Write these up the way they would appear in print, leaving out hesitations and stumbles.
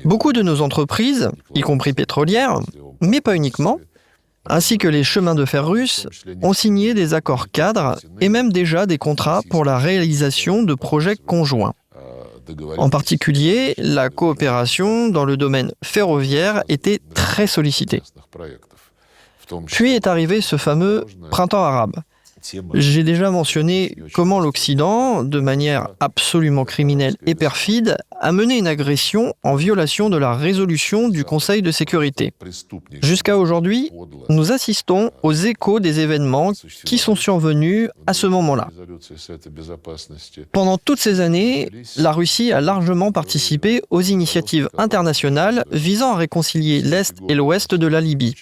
Beaucoup de nos entreprises, y compris pétrolières, mais pas uniquement, ainsi que les chemins de fer russes, ont signé des accords cadres et même déjà des contrats pour la réalisation de projets conjoints. En particulier, la coopération dans le domaine ferroviaire était très sollicitée. Puis est arrivé ce fameux printemps arabe. J'ai déjà mentionné comment l'Occident, de manière absolument criminelle et perfide, a mené une agression en violation de la résolution du Conseil de sécurité. Jusqu'à aujourd'hui, nous assistons aux échos des événements qui sont survenus à ce moment-là. Pendant toutes ces années, la Russie a largement participé aux initiatives internationales visant à réconcilier l'Est et l'Ouest de la Libye.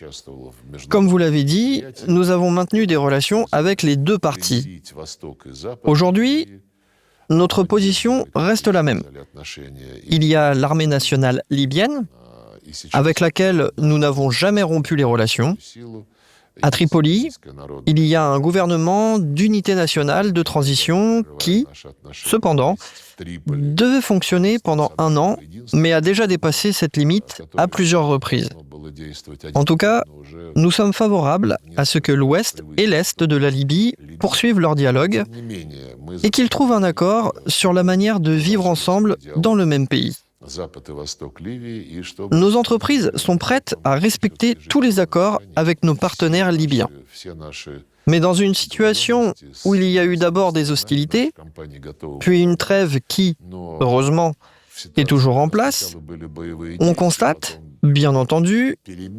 Comme vous l'avez dit, nous avons maintenu des relations avec les deux parties. Aujourd'hui, notre position reste la même. Il y a l'armée nationale libyenne, avec laquelle nous n'avons jamais rompu les relations. À Tripoli, il y a un gouvernement d'unité nationale de transition qui, cependant, devait fonctionner pendant 1 an, mais a déjà dépassé cette limite à plusieurs reprises. En tout cas, nous sommes favorables à ce que l'Ouest et l'Est de la Libye poursuivent leur dialogue et qu'ils trouvent un accord sur la manière de vivre ensemble dans le même pays. Nos entreprises sont prêtes à respecter tous les accords avec nos partenaires libyens. Mais dans une situation où il y a eu d'abord des hostilités, puis une trêve qui, heureusement, est toujours en place, on constate, bien entendu,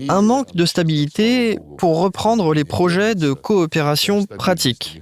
un manque de stabilité pour reprendre les projets de coopération pratique.